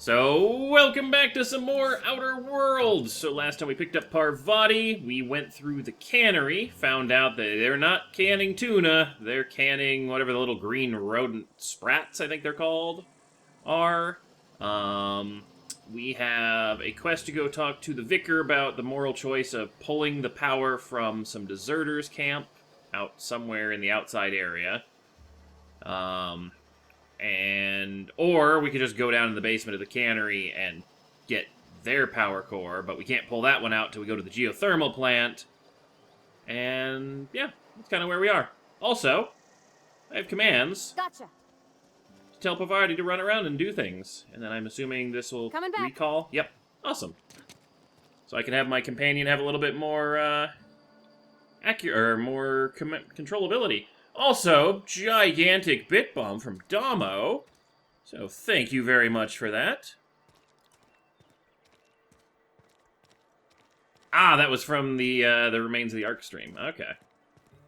So, welcome back to some more Outer Worlds! So last time we picked up Parvati, we went through the cannery, found out that they're not canning tuna, they're canning whatever the little green rodent sprats, I think they're called, are. We have a quest to go talk to the vicar about the moral choice of pulling the power from some deserters' camp out somewhere in the outside area. Or we could just go down in the basement of the cannery and get their power core, but we can't pull that one out till we go to the geothermal plant. And yeah, that's kind of where we are. Also, I have commands Gotcha. to tell Parvati to run around and do things. And then I'm assuming this will Coming back. recall. Yep, awesome. So I can have my companion have a little bit more accurate or more controllability. Also, gigantic bit bomb from Damo. So thank you very much for that. Ah, that was from the remains of the Arc stream. Okay.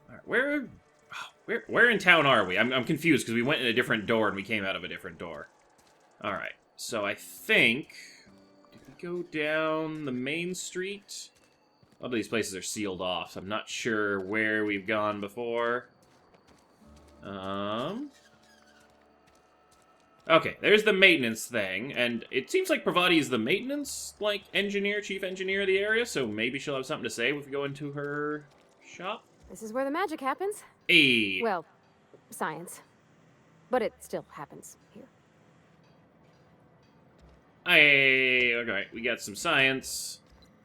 All right, where in town are we? I'm confused because we went in a different door and we came out of a different door. All right. So I think did we go down the main street? A lot of these places are sealed off, so I'm not sure where we've gone before. Okay, there's the maintenance thing, and it seems like Parvati is the maintenance, engineer, chief engineer of the area, so maybe she'll have something to say if we go into her shop. This is where the magic happens. Hey! Well, science. But it still happens here. Hey, okay, we got some science.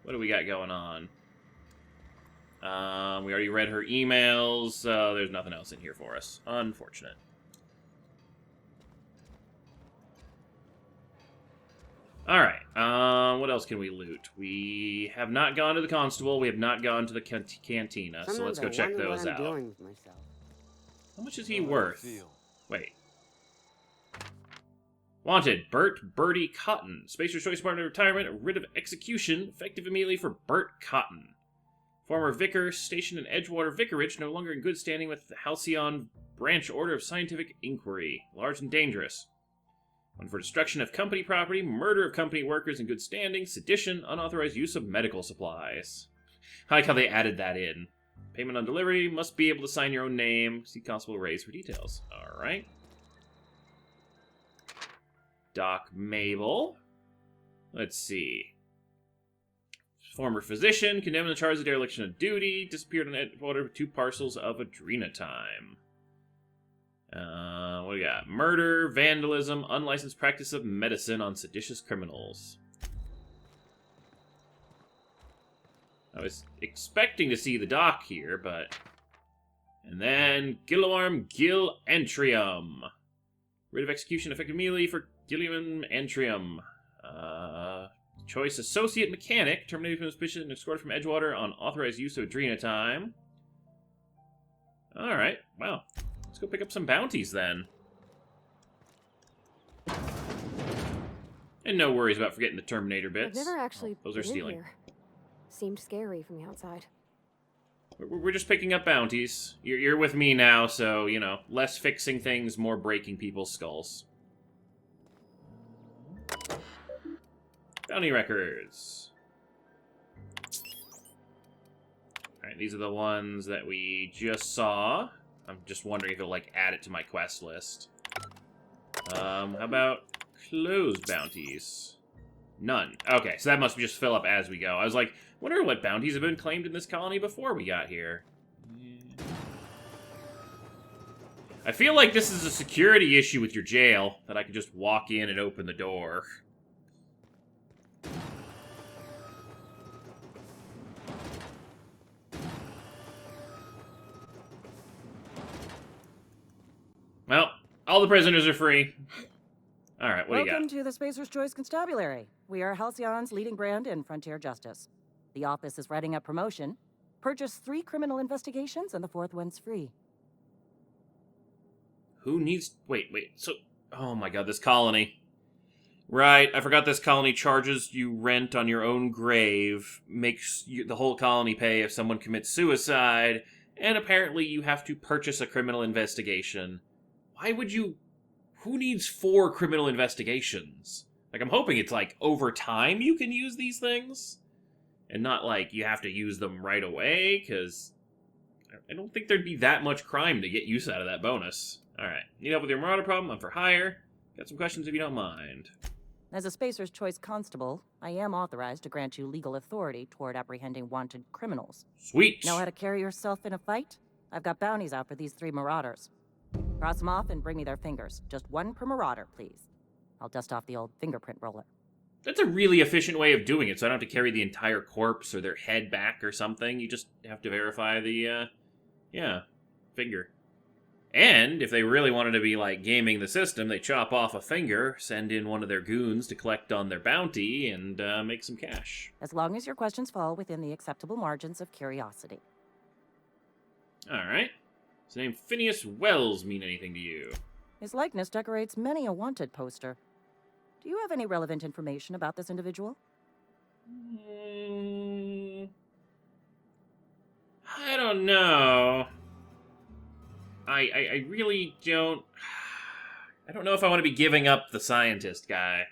What do we got going on? We already read her emails, so there's nothing else in here for us. Unfortunate. Alright, what else can we loot? We have not gone to the constable, we have not gone to the cantina, so let's go check those out. How much is he worth? Wait. Wanted, Bertie Cotton. Spacer's Choice Partner Retirement, writ of execution, effective immediately for Bert Cotton. Former vicar, stationed in Edgewater Vicarage, no longer in good standing with the Halcyon Branch Order of Scientific Inquiry. Large and dangerous. One for destruction of company property, murder of company workers in good standing, sedition, unauthorized use of medical supplies. I like how they added that in. Payment on delivery, must be able to sign your own name. See Constable Reyes for details. Alright. Doc Mabel. Let's see. Former physician, condemned on the charge of dereliction of duty, disappeared on Edgewater with 2 parcels of adrenatime. What do we got? Murder, vandalism, unlicensed practice of medicine on seditious criminals. I was expecting to see the doc here, but... And then, Gillarm Gil Antrium. Writ of execution effective immediately for Gilliam Antrium. Choice Associate Mechanic, terminated from suspicion and escorted from Edgewater on authorized use of adrenatime. Alright, wow. Let's go pick up some bounties then. And no worries about forgetting the Terminator bits. I've never actually those are been stealing. here. Seemed scary from the outside. We're just picking up bounties. You're with me now, so, you know, less fixing things, more breaking people's skulls. Bounty records. Alright, these are the ones that we just saw. I'm just wondering if it'll, add it to my quest list. How about closed bounties? None. Okay, so that must just fill up as we go. I was like, wonder what bounties have been claimed in this colony before we got here. I feel like this is a security issue with your jail, that I can just walk in and open the door. Well, all the prisoners are free. All right, what do you got? Welcome to the Spacer's Choice Constabulary. We are Halcyon's leading brand in frontier justice. The office is writing up promotion. Purchase 3 criminal investigations and the 4th one's free. Who needs... Wait, so... Oh my god, this colony. Right, I forgot this colony charges you rent on your own grave, makes the whole colony pay if someone commits suicide, and apparently you have to purchase a criminal investigation. Why would you... Who needs 4 criminal investigations? Like, I'm hoping it's, like, over time you can use these things, and not, like, you have to use them right away, because I don't think there'd be that much crime to get use out of that bonus. Alright, need help with your marauder problem? I'm for hire. Got some questions if you don't mind. As a Spacer's Choice Constable, I am authorized to grant you legal authority toward apprehending wanted criminals. Sweet! Know how to carry yourself in a fight? I've got bounties out for these 3 marauders. Cross them off and bring me their fingers. Just 1 per marauder, please. I'll dust off the old fingerprint roller. That's a really efficient way of doing it, so I don't have to carry the entire corpse or their head back or something. You just have to verify the, finger. And if they really wanted to be, like, gaming the system, they chop off a finger, send in one of their goons to collect on their bounty, and make some cash. As long as your questions fall within the acceptable margins of curiosity. Alright. Does the name Phineas Wells mean anything to you? His likeness decorates many a wanted poster. Do you have any relevant information about this individual? I don't know. I really don't... I don't know if I want to be giving up the scientist guy.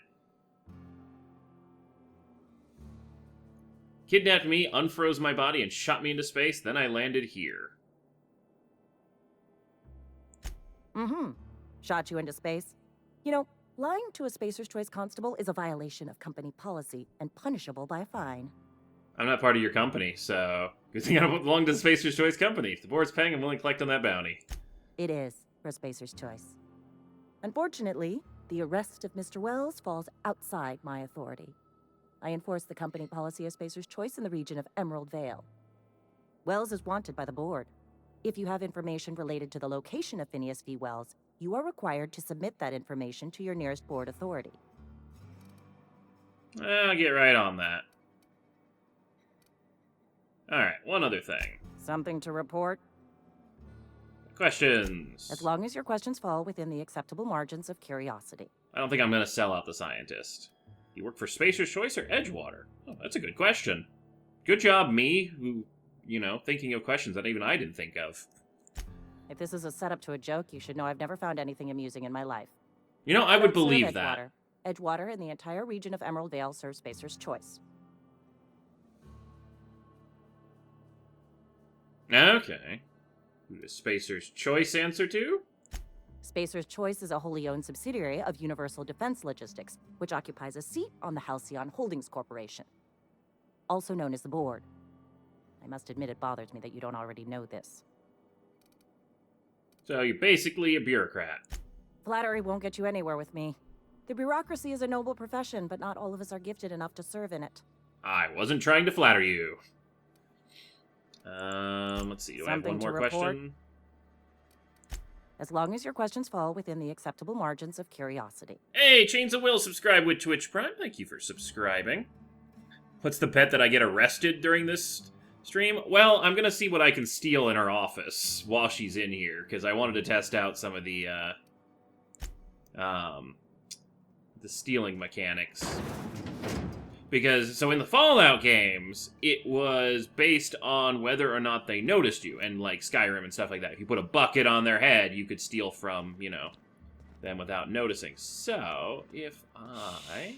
Kidnapped me, unfroze my body, and shot me into space, then I landed here. Mm-hmm. Shot you into space. You know, lying to a Spacer's Choice Constable is a violation of company policy and punishable by a fine. I'm not part of your company, so... Good thing I don't belong to the Spacer's Choice Company. If the board's paying, I'm willing to collect on that bounty. It is for Spacer's Choice. Unfortunately, the arrest of Mr. Wells falls outside my authority. I enforce the company policy of Spacer's Choice in the region of Emerald Vale. Wells is wanted by the board. If you have information related to the location of Phineas V. Wells, you are required to submit that information to your nearest board authority. I'll get right on that. Alright, one other thing. Something to report? Questions. As long as your questions fall within the acceptable margins of curiosity. I don't think I'm going to sell out the scientist. You work for Spacer's Choice or Edgewater? Oh, that's a good question. Good job, me, who, thinking of questions that even I didn't think of. If this is a setup to a joke, you should know I've never found anything amusing in my life. I would believe Edgewater. that. Edgewater and the entire region of Emerald Vale serves Spacer's Choice. Okay. Who does Spacer's Choice answer to? Spacer's Choice is a wholly owned subsidiary of Universal Defense Logistics, which occupies a seat on the Halcyon Holdings Corporation, also known as the Board. I must admit it bothers me that you don't already know this. So you're basically a bureaucrat. Flattery won't get you anywhere with me. The bureaucracy is a noble profession, but not all of us are gifted enough to serve in it. I wasn't trying to flatter you. Let's see. Do I have one more question? As long as your questions fall within the acceptable margins of curiosity. Hey, Chains of Will, subscribe with Twitch Prime. Thank you for subscribing. What's the bet that I get arrested during this stream? Well, I'm gonna see what I can steal in her office while she's in here, because I wanted to test out some of the stealing mechanics. Because, so in the Fallout games, it was based on whether or not they noticed you, and like Skyrim and stuff like that. If you put a bucket on their head, you could steal from, them without noticing. So, if I...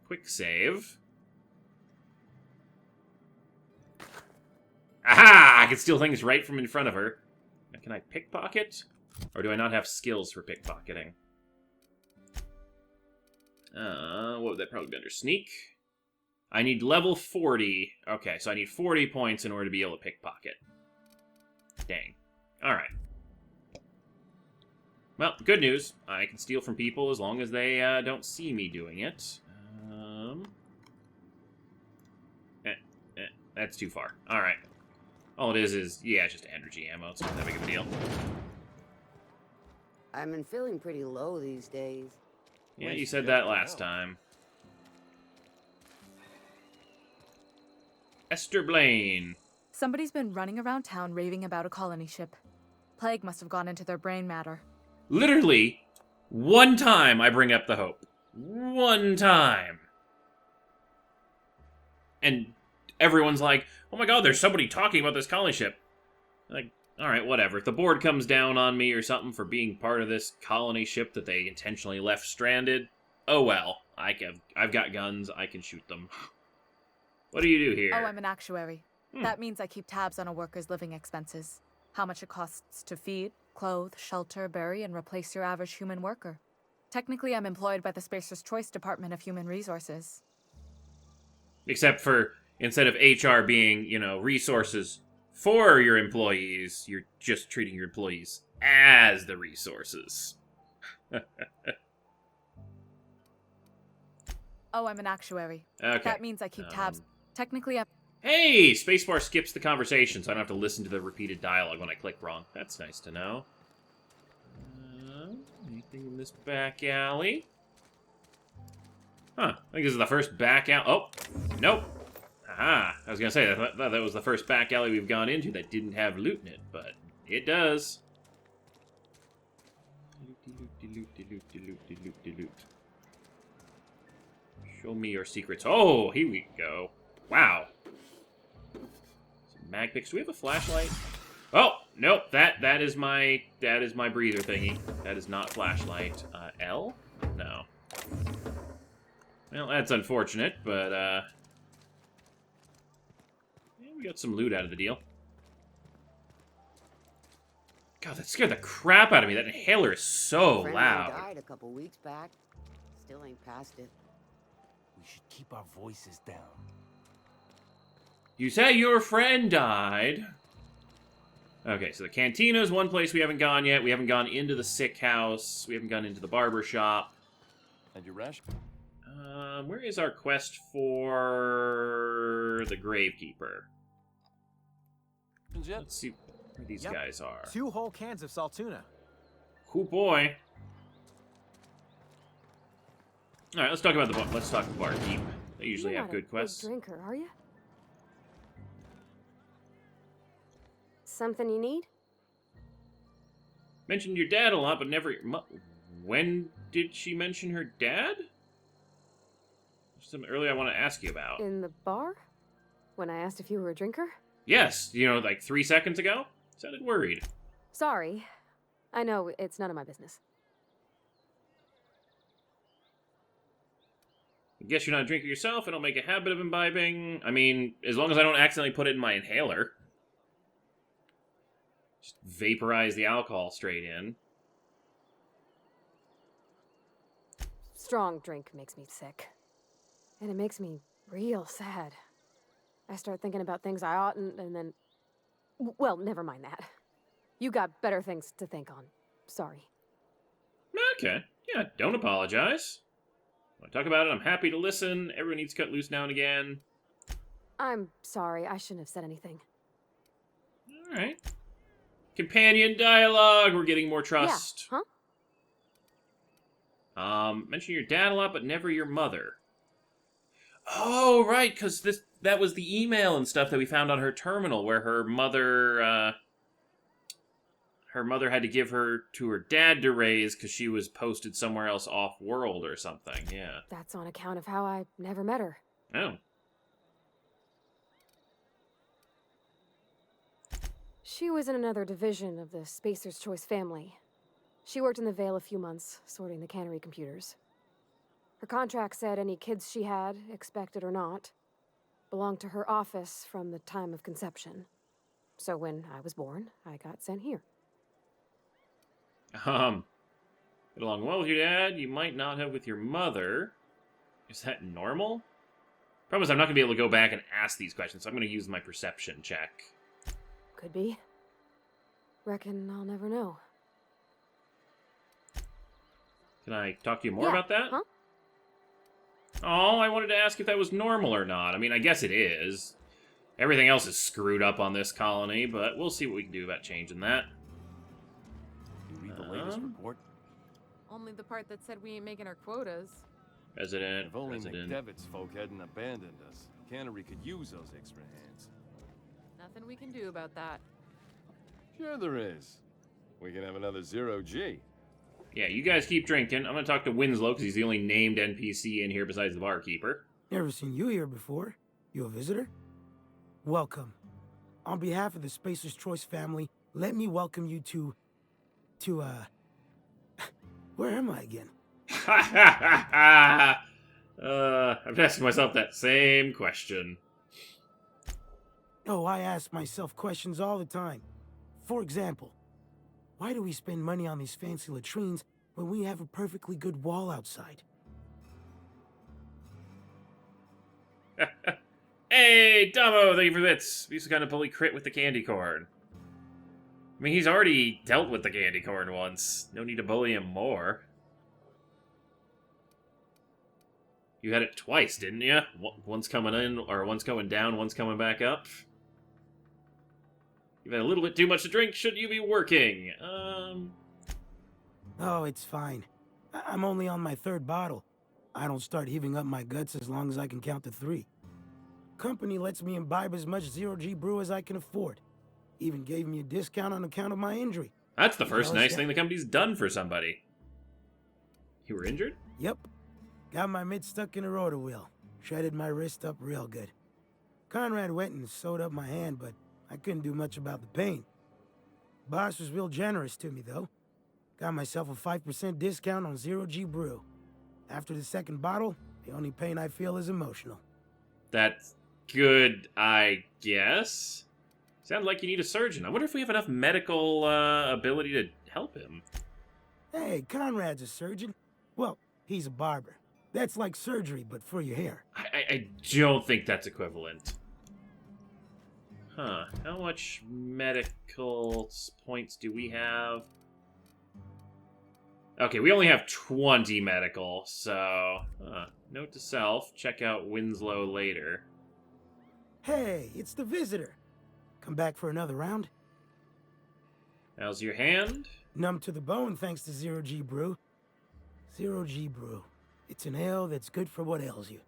quick save... Aha! I can steal things right from in front of her. Now, can I pickpocket? Or do I not have skills for pickpocketing? What would that probably be under? Sneak? I need level 40. Okay, so I need 40 points in order to be able to pickpocket. Dang. Alright. Well, good news. I can steal from people as long as they don't see me doing it. That's too far. Alright. All it is, yeah, it's just energy ammo. It's not that big of a deal. I've been feeling pretty low these days. Yeah, you said that last time. Esther Blaine. Somebody's been running around town raving about a colony ship. Plague must have gone into their brain matter. Literally, one time I bring up the Hope. One time. And everyone's like, oh my god, there's somebody talking about this colony ship. Like, alright, whatever. If the board comes down on me or something for being part of this colony ship that they intentionally left stranded, Oh well. I've got guns. I can shoot them. What do you do here? Oh, I'm an actuary. That means I keep tabs on a worker's living expenses. How much it costs to feed, clothe, shelter, bury, and replace your average human worker. Technically, I'm employed by the Spacer's Choice Department of Human Resources. Except for, instead of HR being, resources for your employees, you're just treating your employees as the resources. Oh, I'm an actuary. Okay. That means I keep tabs. Technically, I'm... Hey! Spacebar skips the conversation, so I don't have to listen to the repeated dialogue when I click wrong. That's nice to know. Anything in this back alley? Huh. I think this is the first back alley. Oh! Nope! Aha! I was gonna say, I thought that was the first back alley we've gone into that didn't have loot in it, but it does. Show me your secrets. Oh, here we go. Wow. Some mag picks. Do we have a flashlight? Oh, nope. That is my breather thingy. That is not flashlight. L? No. Well, that's unfortunate, but yeah, we got some loot out of the deal. God, that scared the crap out of me. That inhaler is so Friend loud. died a couple weeks back. Still ain't past it. We should keep our voices down. You say your friend died. Okay, so the cantina is one place we haven't gone yet. We haven't gone into the sick house. We haven't gone into the barber shop. And your ration? Where is our quest for the gravekeeper? Let's see where these guys are. 2 whole cans of salt tuna. Oh boy. All right, let's talk about the barkeep. They usually You're have not a good quests. big drinker, are you? Something you need? Mentioned your dad a lot, but never. When did she mention her dad? Something earlier I want to ask you about. In the bar? When I asked if you were a drinker? Yes, like 3 seconds ago. Sounded worried. Sorry. I know, it's none of my business. I guess you're not a drinker yourself. I don't make a habit of imbibing. I mean, as long as I don't accidentally put it in my inhaler. Just vaporize the alcohol straight in. Strong drink makes me sick. And it makes me real sad. I start thinking about things I oughtn't, and then... Well, never mind that. You got better things to think on. Sorry. Okay. Yeah, don't apologize. Want to talk about it? I'm happy to listen. Everyone needs to cut loose now and again. I'm sorry, I shouldn't have said anything. Alright. Companion dialogue. We're getting more trust. Yeah, huh? Mention your dad a lot, but never your mother. Oh, right, because that was the email and stuff that we found on her terminal where her mother had to give her to her dad to raise because she was posted somewhere else off-world or something, yeah. That's on account of how I never met her. Oh. She was in another division of the Spacer's Choice family. She worked in the Vale a few months, sorting the cannery computers. Her contract said any kids she had, expected or not, belonged to her office from the time of conception. So when I was born, I got sent here. Get along well with your dad, you might not have with your mother. Is that normal? Problem is I'm not going to be able to go back and ask these questions, so I'm going to use my perception check. Could be. Reckon I'll never know. Can I talk to you more Yeah, about that? huh? Oh, I wanted to ask if that was normal or not. I mean, I guess it is. Everything else is screwed up on this colony, but we'll see what we can do about changing that. You read the latest report? Only the part that said we ain't making our quotas. Resident, If only resident. McDevitt's folk hadn't abandoned us, Cannery could use those extra hands. Nothing we can do about that. Sure there is. We can have another 0G. Yeah, you guys keep drinking. I'm going to talk to Winslow, because he's the only named NPC in here besides the barkeeper. Never seen you here before. You a visitor? Welcome. On behalf of the Spacer's Choice family, let me welcome you to, where am I again? I've been asking myself that same question. Oh, I ask myself questions all the time. For example, why do we spend money on these fancy latrines when we have a perfectly good wall outside? Hey, Dumbo, thank you for the bits. We used to kind of bully Crit with the candy corn. I mean, he's already dealt with the candy corn once. No need to bully him more. You had it twice, didn't you? Once coming in, or once going down, once coming back up. You've had a little bit too much to drink. Should you be working? Oh, it's fine. I'm only on my 3rd bottle. I don't start heaving up my guts as long as I can count to 3. Company lets me imbibe as much zero-G brew as I can afford. Even gave me a discount on account of my injury. That's the first nice thing the company's done for somebody. You were injured? Yep. Got my mid stuck in a rotor wheel. Shredded my wrist up real good. Conrad went and sewed up my hand, but I couldn't do much about the pain. Boss was real generous to me, though. Got myself a 5% discount on zero-G brew. After the 2nd bottle, the only pain I feel is emotional. That's good, I guess. Sounds like you need a surgeon. I wonder if we have enough medical ability to help him. Hey, Conrad's a surgeon. Well, he's a barber. That's like surgery, but for your hair. I don't think that's equivalent. Huh. How much medical points do we have? Okay, we only have 20 medical, so... note to self, check out Winslow later. Hey, it's the visitor. Come back for another round? How's your hand? Numb to the bone thanks to zero-G brew. Zero-G brew. It's an ale that's good for what ails you.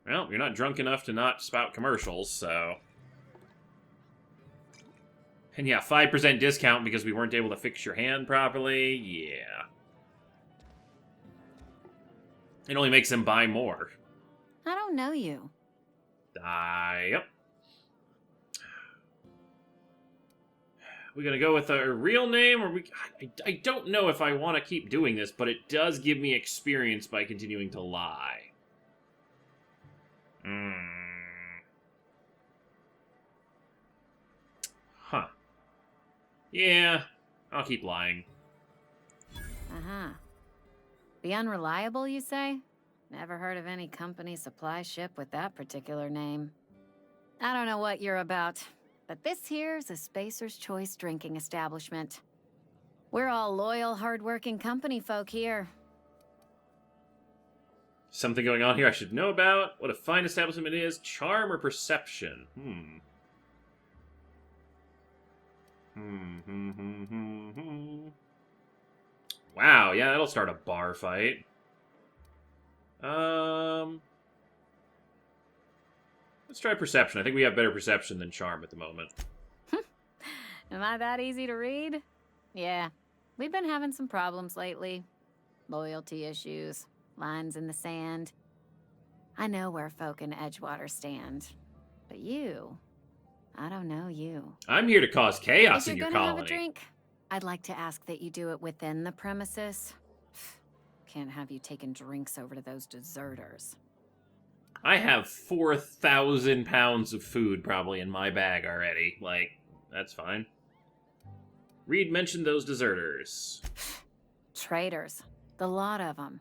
Well, you're not drunk enough to not spout commercials, so... And yeah, 5% discount because we weren't able to fix your hand properly. Yeah. It only makes them buy more. I don't know you. Yep. We gonna go with a real name, or I don't know if I want to keep doing this, but it does give me experience by continuing to lie. Huh. Yeah, I'll keep lying. Uh-huh. The Unreliable, you say? Never heard of any company supply ship with that particular name. I don't know what you're about, but this here's a Spacer's Choice drinking establishment. We're all loyal, hard-working company folk here. Something going on here I should know about? What a fine establishment it is. Charm or perception? Wow, yeah, that'll start a bar fight. Let's try perception. I think we have better perception than charm at the moment. Am I that easy to read? Yeah, we've been having some problems lately. Loyalty issues, lines in the sand. I know where folk in Edgewater stand. But you, I don't know you. I'm here to cause chaos in If your you're gonna colony. have a drink, I'd like to ask that you do it within the premises. Can't have you taking drinks over to those deserters. I have 4,000 pounds of food probably in my bag already. Like, that's fine. Reed mentioned those deserters. Traitors. The lot of them.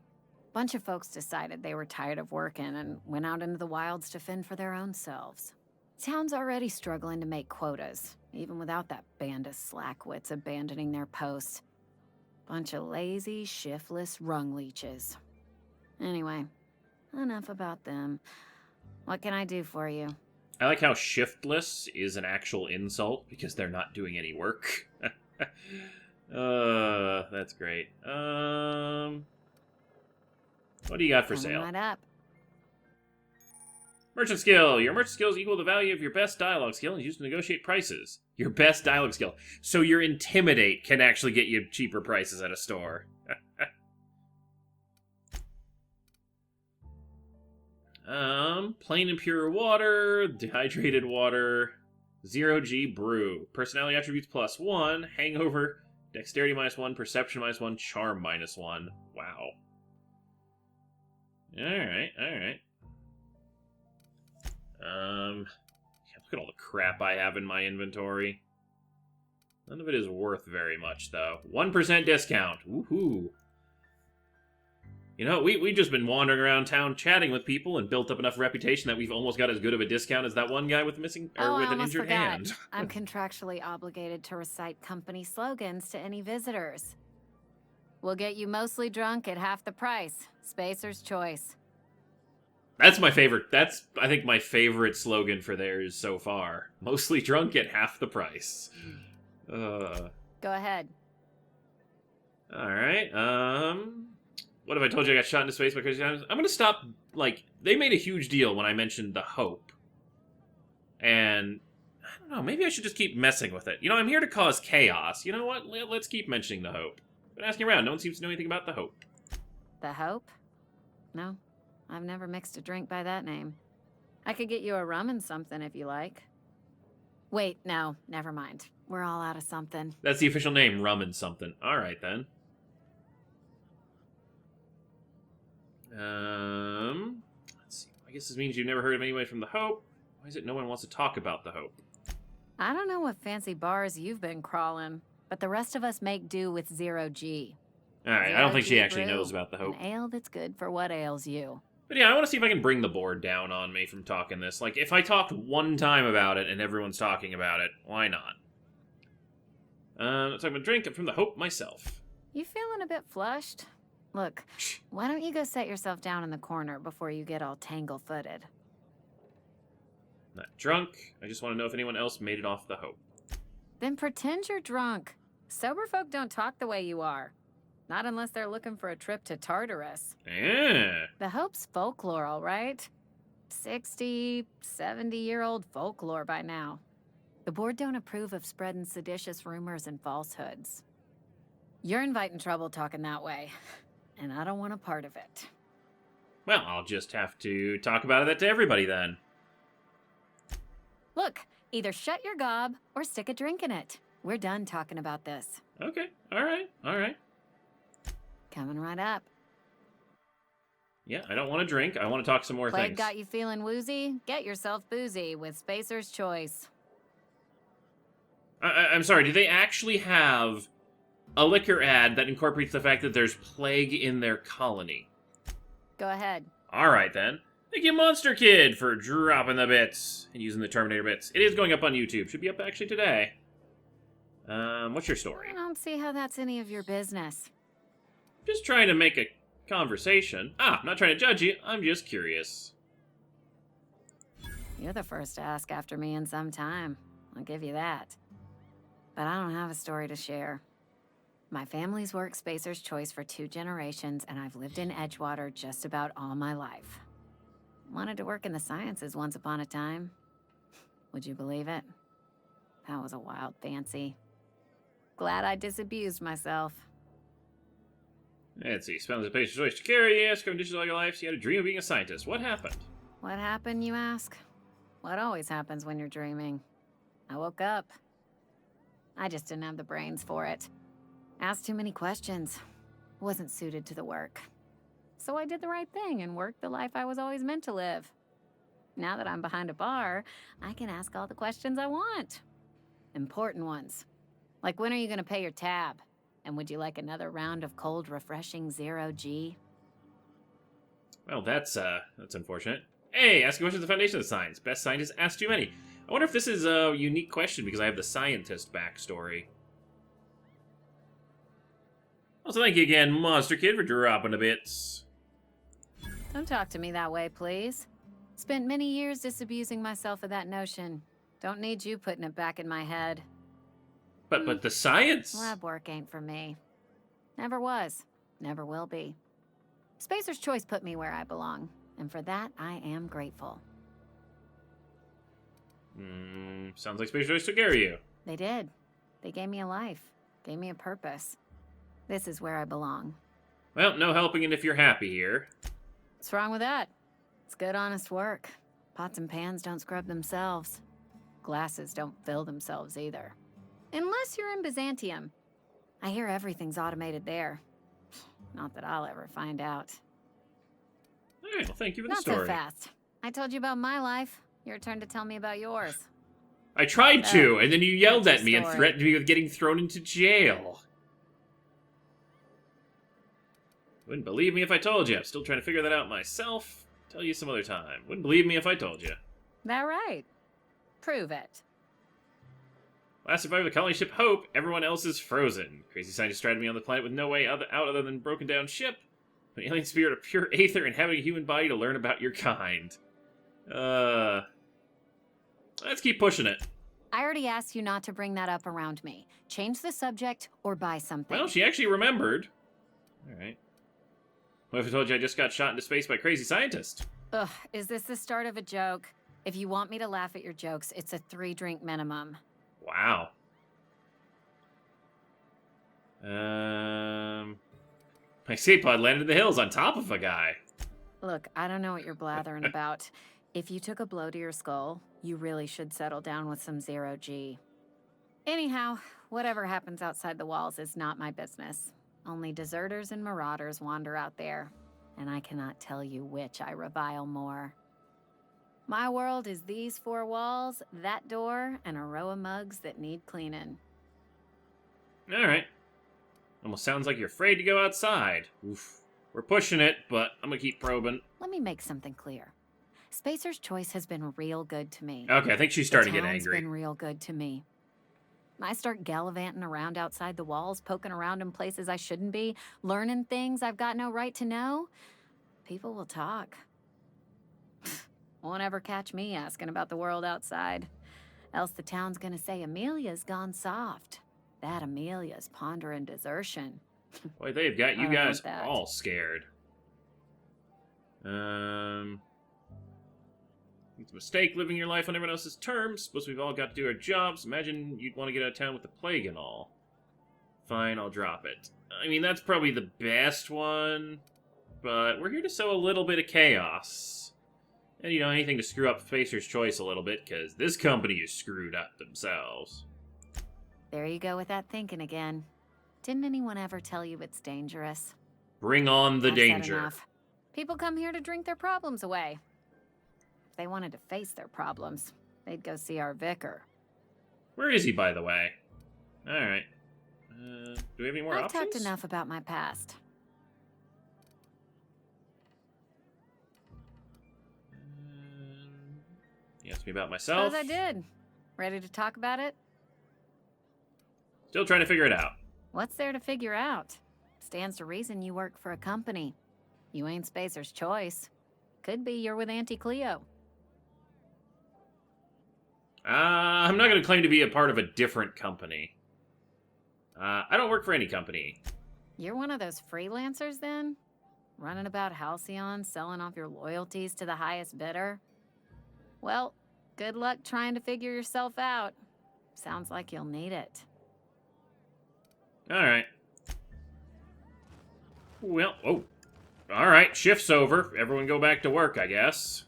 Bunch of folks decided they were tired of working and went out into the wilds to fend for their own selves. Town's already struggling to make quotas, even without that band of slackwits abandoning their posts. Bunch of lazy, shiftless rung leeches. Anyway, enough about them. What can I do for you? I like how shiftless is an actual insult because they're not doing any work. That's great. What do you got for Coming sale? right up. Merchant skill. Your merchant skills equal the value of your best dialogue skill and is used to negotiate prices. Your best dialogue skill. So your intimidate can actually get you cheaper prices at a store. Plain and pure water, dehydrated water, 0G brew. Personality attributes +1, hangover, dexterity -1, perception -1, charm -1. Wow. Alright, alright. Look at all the crap I have in my inventory. None of it is worth very much, though. 1% discount. Woohoo. You know, we've just been wandering around town chatting with people and built up enough reputation that we've almost got as good of a discount as that one guy with with an injured hand. I'm contractually obligated to recite company slogans to any visitors. We'll get you mostly drunk at half the price. Spacer's Choice. That's my favorite. That's, I think, my favorite slogan for theirs so far. Mostly drunk at half the price. Go ahead. Alright, what if I told you I got shot into space by crazy times? I'm gonna stop, like, they made a huge deal when I mentioned the Hope. And, I don't know, maybe I should just keep messing with it. You know, I'm here to cause chaos. You know what? Let's keep mentioning the Hope. Been asking around, no one seems to know anything about the Hope. The Hope? No, I've never mixed a drink by that name. I could get you a rum and something if you like. Wait, no, never mind. We're all out of something. That's the official name, rum and something. Alright, then. Let's see. I guess this means you've never heard of anyone from the Hope. Why is it no one wants to talk about the Hope? I don't know what fancy bars you've been crawling, but the rest of us make do with 0G. Alright, I don't think she actually knows about the Hope. An ale that's good for what ails you. But yeah, I want to see if I can bring the board down on me from talking this. Like, if I talked one time about it and everyone's talking about it, why not? Let's talk about drink. I'm from the Hope myself. You feeling a bit flushed? Look, why don't you go set yourself down in the corner before you get all tangle-footed? Not drunk. I just want to know if anyone else made it off the Hope. Then pretend you're drunk. Sober folk don't talk the way you are. Not unless they're looking for a trip to Tartarus. Yeah. The Hope's folklore, all right? 60, 70-year-old folklore by now. The board don't approve of spreading seditious rumors and falsehoods. You're inviting trouble talking that way, and I don't want a part of it. Well, I'll just have to talk about it to everybody then. Look, either shut your gob or stick a drink in it. We're done talking about this. Okay, alright, alright. Coming right up. Yeah, I don't want to drink. I want to talk some more Plague things. got you feeling woozy? Get yourself boozy with Spacer's Choice. I'm sorry, do they actually have a liquor ad that incorporates the fact that there's plague in their colony? Go ahead. Alright then. Thank you, Monster Kid, for dropping the bits and using the Terminator bits. It is going up on YouTube. Should be up actually today. What's your story? I don't see how that's any of your business. Just trying to make a conversation. I'm not trying to judge you. I'm just curious. You're the first to ask after me in some time. I'll give you that. But I don't have a story to share. My family's worked Spacer's Choice for 2 generations, and I've lived in Edgewater just about all my life. Wanted to work in the sciences once upon a time. Would you believe it? That was a wild fancy. Glad I disabused myself. Let's see. Spent as a Spacer's Choice to carry. Yes, conditions all your life. So you had a dream of being a scientist. What happened? What happened, you ask? What always happens when you're dreaming? I woke up. I just didn't have the brains for it. Asked too many questions. Wasn't suited to the work. So I did the right thing and worked the life I was always meant to live. Now that I'm behind a bar, I can ask all the questions I want. Important ones. Like, when are you going to pay your tab? And would you like another round of cold, refreshing 0G? Well, that's unfortunate. Hey, asking questions of the foundation of science. Best scientist asked too many. I wonder if this is a unique question because I have the scientist backstory. Also, thank you again, Monster Kid, for dropping the bits. Don't talk to me that way, please. Spent many years disabusing myself of that notion. Don't need you putting it back in my head. But the science? Lab work ain't for me. Never was. Never will be. Spacer's Choice put me where I belong, and for that, I am grateful. Sounds like Spacer's Choice took care of you. They did. They gave me a life. Gave me a purpose. This is where I belong. Well, no helping it if you're happy here. What's wrong with that? It's good, honest work. Pots and pans don't scrub themselves. Glasses don't fill themselves either. Unless you're in Byzantium. I hear everything's automated there. Not that I'll ever find out. Alright, well, thank you for the Not story. so fast. I told you about my life. Your turn to tell me about yours. I tried to, and then you yelled what's at your me and story? threatened me with getting thrown into jail. Wouldn't believe me if I told you. I'm still trying to figure that out myself. Tell you some other time. Wouldn't believe me if I told you. That right? Prove it. Last survivor of the colony ship Hope, everyone else is frozen. Crazy scientists stranded me on the planet with no way out other than broken down ship. An alien spirit of pure aether inhabiting a human body to learn about your kind. Let's keep pushing it. I already asked you not to bring that up around me. Change the subject or buy something. Well, she actually remembered. Alright. What if I told you I just got shot into space by a crazy scientist? Ugh, is this the start of a joke? If you want me to laugh at your jokes, it's a 3-drink minimum. Wow. My escape pod landed in the hills on top of a guy. Look, I don't know what you're blathering about. If you took a blow to your skull, you really should settle down with some 0G. Anyhow, whatever happens outside the walls is not my business. Only deserters and marauders wander out there, and I cannot tell you which I revile more. My world is these 4 walls, that door, and a row of mugs that need cleaning. Alright. Almost sounds like you're afraid to go outside. Oof. We're pushing it, but I'm gonna keep probing. Let me make something clear. Spacer's Choice has been real good to me. Okay, I think she's starting to The get town's angry. been real good to me. I start gallivanting around outside the walls, poking around in places I shouldn't be, learning things I've got no right to know. People will talk. Won't ever catch me asking about the world outside. Else the town's gonna say Amelia's gone soft. That Amelia's pondering desertion. Boy, they've got you I don't guys want that. all scared. It's a mistake living your life on everyone else's terms. Suppose we've all got to do our jobs. Imagine you'd want to get out of town with the plague and all. Fine, I'll drop it. I mean, that's probably the best one, but we're here to sow a little bit of chaos. And, you know, anything to screw up Spacer's Choice a little bit, because this company is screwed up themselves. There you go with that thinking again. Didn't anyone ever tell you it's dangerous? Bring on the I've said danger. enough. People come here to drink their problems away. If they wanted to face their problems, they'd go see our vicar. Where is he, by the way? Alright. Do we have any more I've options? talked enough about my past. You asked me about myself. Suppose I did. Ready to talk about it? Still trying to figure it out. What's there to figure out? Stands to reason you work for a company. You ain't Spacer's Choice. Could be you're with Auntie Cleo. I'm not going to claim to be a part of a different company. I don't work for any company. You're one of those freelancers then? Running about Halcyon, selling off your loyalties to the highest bidder? Well, good luck trying to figure yourself out. Sounds like you'll need it. Alright. Well, oh. Alright, shift's over. Everyone go back to work, I guess.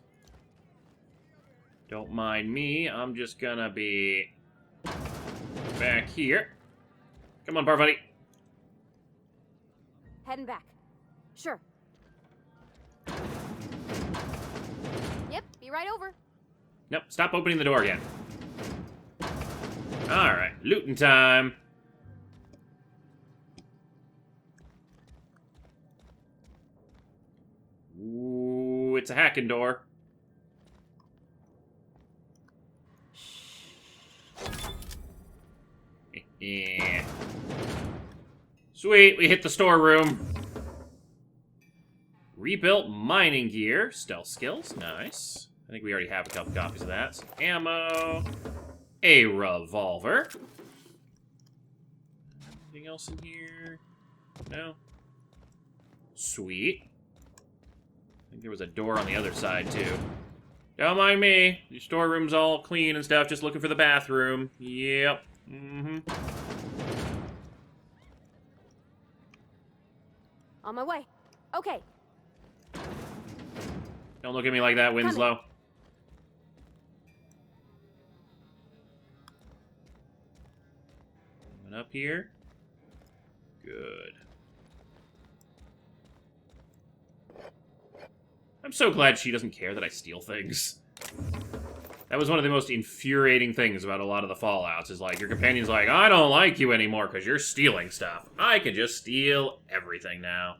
Don't mind me. I'm just gonna be back here. Come on, Parvati. Heading back. Sure. Yep, be right over. Nope, stop opening the door again. Alright, looting time. Ooh, it's a hacking door. Yeah. Sweet, we hit the storeroom. Rebuilt mining gear. Stealth skills, nice. I think we already have a couple copies of that. Some ammo. A revolver. Anything else in here? No? Sweet. I think there was a door on the other side, too. Don't mind me. The storeroom's all clean and stuff, just looking for the bathroom. Yep. Mm-hmm. On my way. Okay. Don't look at me like that, Winslow. Coming up here. Good. I'm so glad she doesn't care that I steal things. That was one of the most infuriating things about a lot of the Fallouts, is like, your companion's like, I don't like you anymore because you're stealing stuff. I can just steal everything now.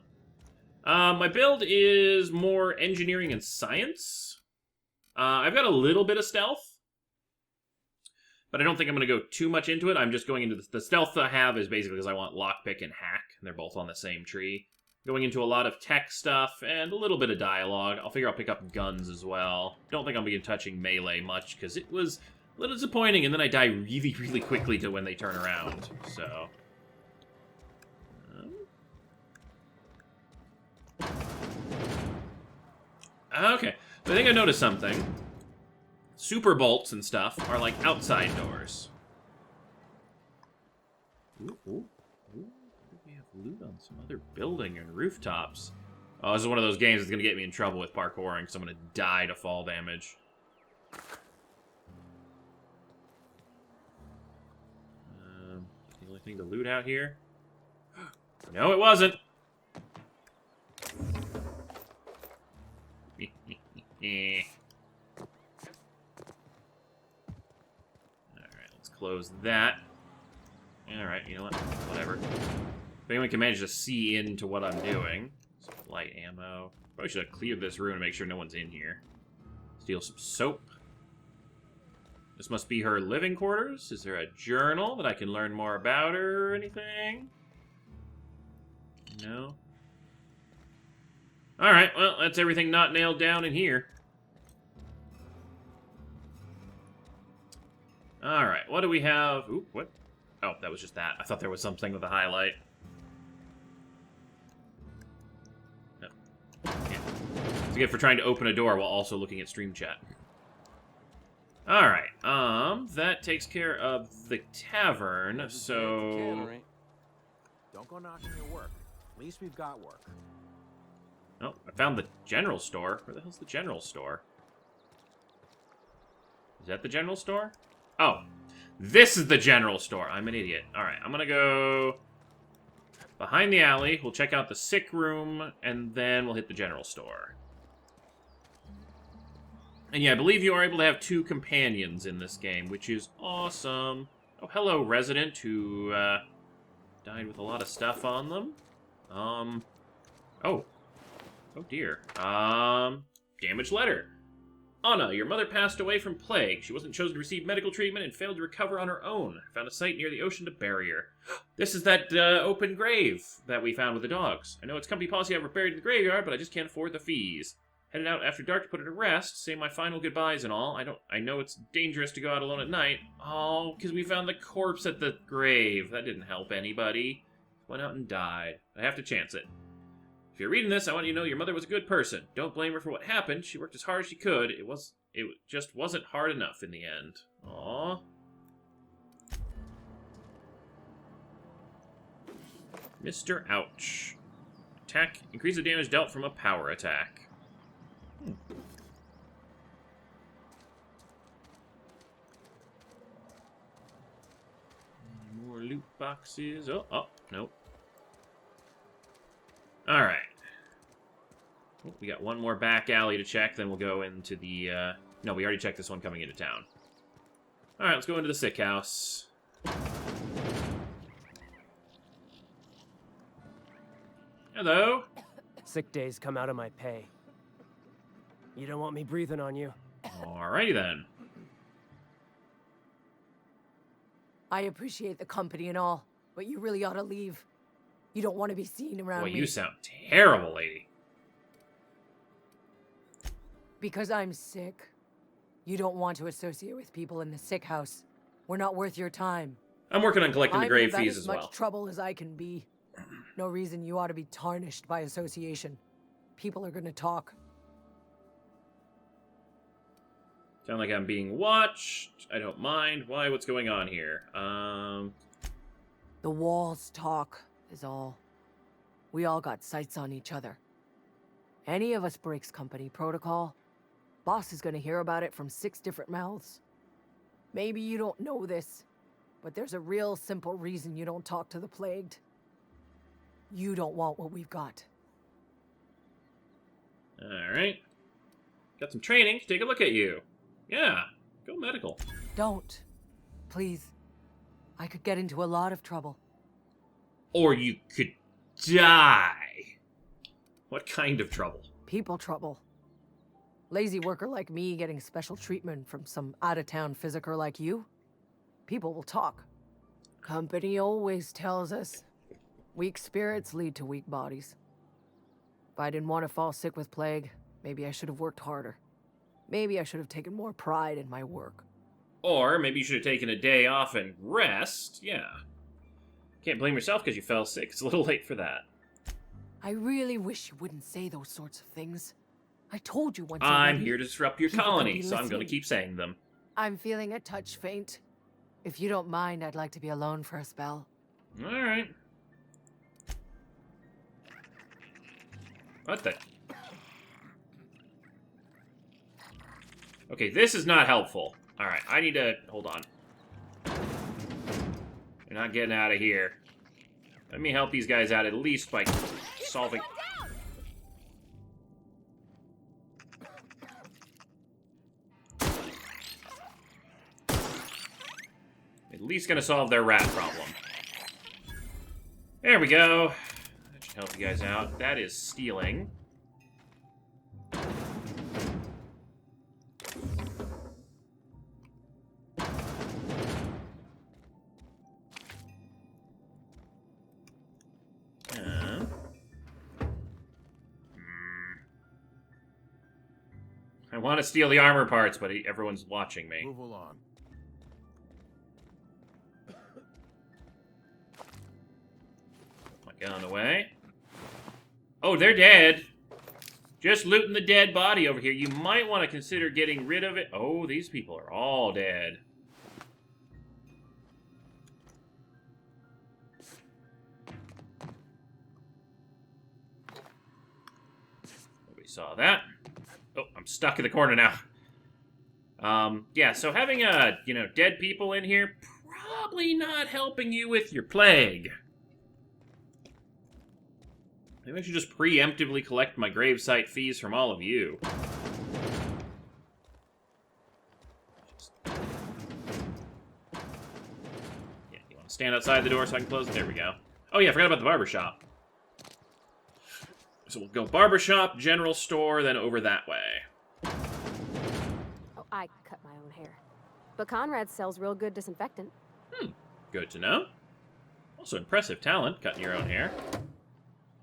My build is more engineering and science. I've got a little bit of stealth, but I don't think I'm going to go too much into it. I'm just going into the stealth I have is basically because I want lockpick and hack, and they're both on the same tree. Going into a lot of tech stuff and a little bit of dialogue. I'll figure I'll pick up guns as well. Don't think I'll be touching melee much, because it was a little disappointing, and then I die really, really quickly to when they turn around, so... Okay, so I think I noticed something. Super bolts and stuff are like outside doors. Ooh, ooh, ooh. We have loot on some other building and rooftops. Oh, this is one of those games that's gonna get me in trouble with parkouring, because I'm gonna die to fall damage. The only thing to loot out here? No, it wasn't. Alright, let's close that. Alright, you know what? Whatever. If anyone can manage to see into what I'm doing. Some light ammo. Probably should have cleared this room to make sure no one's in here. Steal some soap. This must be her living quarters. Is there a journal that I can learn more about her or anything? No. Alright, well, that's everything not nailed down in here. Alright, what do we have? Ooh, what? Oh, that was just that. I thought there was something with a highlight. No. Yeah. It's good for trying to open a door while also looking at stream chat. Alright, that takes care of the tavern, so... Don't go knocking your work. At least we've got work. Oh, I found the general store. Where the hell's the general store? Is that the general store? Oh, this is the general store. I'm an idiot. Alright, I'm gonna go behind the alley. We'll check out the sick room, and then we'll hit the general store. And yeah, I believe you are able to have 2 companions in this game, which is awesome. Oh, hello, resident, who died with a lot of stuff on them. Oh. Oh dear. Damaged letter. Anna, your mother passed away from plague. She wasn't chosen to receive medical treatment and failed to recover on her own. I found a site near the ocean to bury her. This is that open grave that we found with the dogs. I know it's company policy I have her buried in the graveyard, but I just can't afford the fees. Headed out after dark to put her to rest, say my final goodbyes and all. I know it's dangerous to go out alone at night. Oh, because we found the corpse at the grave. That didn't help anybody. Went out and died. I have to chance it. If you're reading this, I want you to know your mother was a good person. Don't blame her for what happened. She worked as hard as she could. It just wasn't hard enough in the end. Aww. Mr. Ouch. Attack. Increase the damage dealt from a power attack. More loot boxes. Oh, nope. Alright. Oh, we got one more back alley to check, then we'll go into the, no, we already checked this one coming into town. Alright, let's go into the sick house. Hello? Sick days come out of my pay. You don't want me breathing on you? Alrighty then. I appreciate the company and all, but you really ought to leave. You don't want to be seen around me. Boy, you sound terrible, lady. Because I'm sick. You don't want to associate with people in the sick house. We're not worth your time. I'm working on collecting the grave fees as well. I'm in as much trouble as I can be. No reason you ought to be tarnished by association. People are gonna talk. Sound like I'm being watched. I don't mind. Why? What's going on here? The walls talk, is all. We all got sights on each other. Any of us breaks company protocol, boss is gonna hear about it from 6 different mouths. Maybe you don't know this, but there's a real simple reason you don't talk to the plagued. You don't want what we've got. Alright. got some training. Take a look at you. Yeah, go medical. Don't. Please. I could get into a lot of trouble. Or you could die. What kind of trouble? People trouble. Lazy worker like me getting special treatment from some out-of-town physiker like you. People will talk. Company always tells us weak spirits lead to weak bodies. If I didn't want to fall sick with plague, maybe I should have worked harder. Maybe I should have taken more pride in my work. Or maybe you should have taken a day off and rest. Yeah. Can't blame yourself because you fell sick. It's a little late for that. I really wish you wouldn't say those sorts of things. I told you once I'm already. here to disrupt your People colony, could be so I'm going to listening. keep saying them. I'm feeling a touch faint. If you don't mind, I'd like to be alone for a spell. All right. What the? Okay, this is not helpful. All right, I need to... Hold on. You're not getting out of here. Let me help these guys out at least by solving... At least gonna solve their rat problem. There we go. That should help you guys out. That is stealing. I want to steal the armor parts, but everyone's watching me. Move along. My gun away. Oh, they're dead. Just looting the dead body over here. You might want to consider getting rid of it. Oh, these people are all dead. Nobody saw that. Oh, I'm stuck in the corner now. Yeah, so having, dead people in here, probably not helping you with your plague. Maybe I should just preemptively collect my gravesite fees from all of you. Yeah, you want to stand outside the door so I can close it? There we go. Oh yeah, I forgot about the barbershop. So we'll go barbershop, general store, then over that way. Oh, I cut my own hair. But Conrad sells real good disinfectant. Good to know. Also impressive talent, cutting your own hair.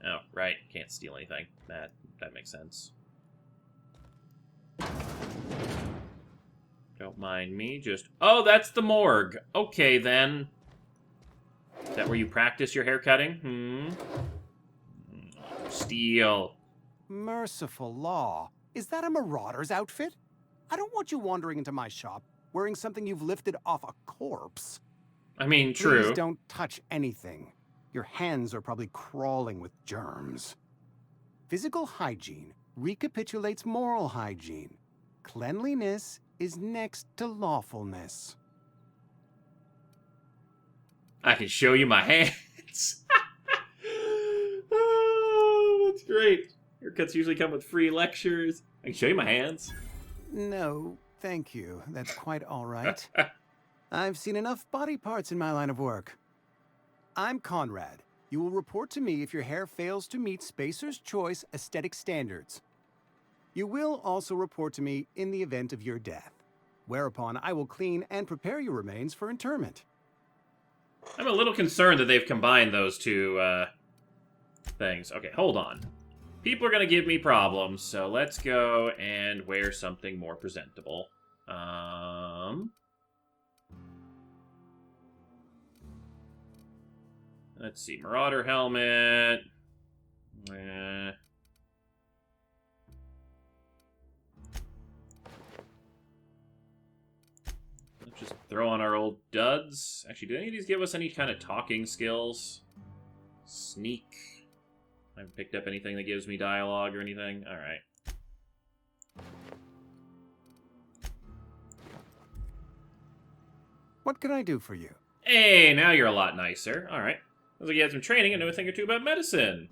Oh, right. Can't steal anything. That makes sense. Don't mind me, just... Oh, that's the morgue. Okay, then. Is that where you practice your hair cutting? Steal. Merciful law. Is that a marauder's outfit? I don't want you wandering into my shop wearing something you've lifted off a corpse. I mean, true. Please don't touch anything. Your hands are probably crawling with germs. Physical hygiene recapitulates moral hygiene. Cleanliness is next to lawfulness. I can show you my hands. Oh, that's great. Haircuts usually come with free lectures. I can show you my hands. No, thank you. That's quite all right. I've seen enough body parts in my line of work. I'm Conrad. You will report to me if your hair fails to meet Spacer's Choice aesthetic standards. You will also report to me in the event of your death, whereupon I will clean and prepare your remains for interment. I'm a little concerned that they've combined those two things. Okay, hold on. People are going to give me problems, so let's go and wear something more presentable. Let's see, Marauder helmet. Let's just throw on our old duds. Actually, do any of these give us any kind of talking skills? Sneak. I haven't picked up anything that gives me dialogue or anything. Alright. What can I do for you? Hey, now you're a lot nicer. Alright. Looks like you had some training and know a thing or two about medicine.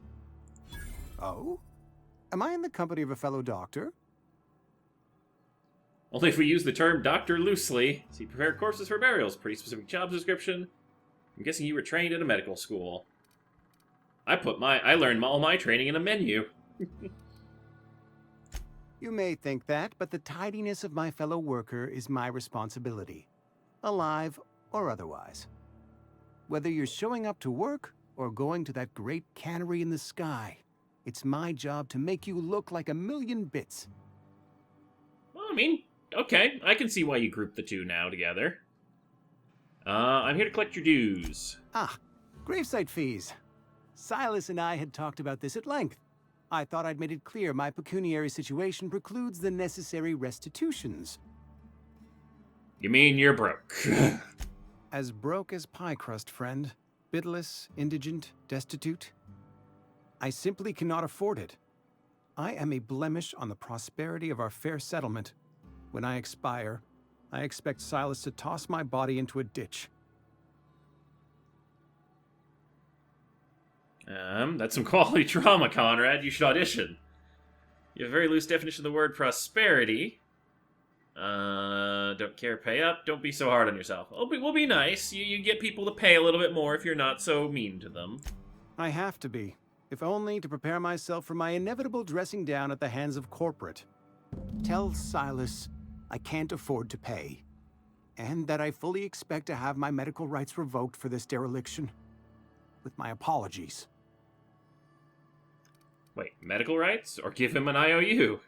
Oh? Am I in the company of a fellow doctor? Only if we use the term doctor loosely. So you prepare corpses for burials. Pretty specific job description. I'm guessing you were trained at a medical school. I learned all my training in a menu. You may think that, but the tidiness of my fellow worker is my responsibility. Alive or otherwise. Whether you're showing up to work or going to that great cannery in the sky, it's my job to make you look like a million bits. Well, I mean, okay. I can see why you grouped the two now together. I'm here to collect your dues. Ah, gravesite fees. Silas and I had talked about this at length. I thought I'd made it clear my pecuniary situation precludes the necessary restitutions. You mean you're broke? As broke as pie crust, friend. Bitless, indigent, destitute. I simply cannot afford it. I am a blemish on the prosperity of our fair settlement. When I expire, I expect Silas to toss my body into a ditch. That's some quality drama, Conrad. You should audition. You have a very loose definition of the word prosperity. Don't care, pay up. Don't be so hard on yourself. We'll be nice. You get people to pay a little bit more if you're not so mean to them. I have to be, if only to prepare myself for my inevitable dressing down at the hands of corporate. Tell Silas I can't afford to pay, and that I fully expect to have my medical rights revoked for this dereliction. With my apologies. Wait, medical rights? Or give him an IOU?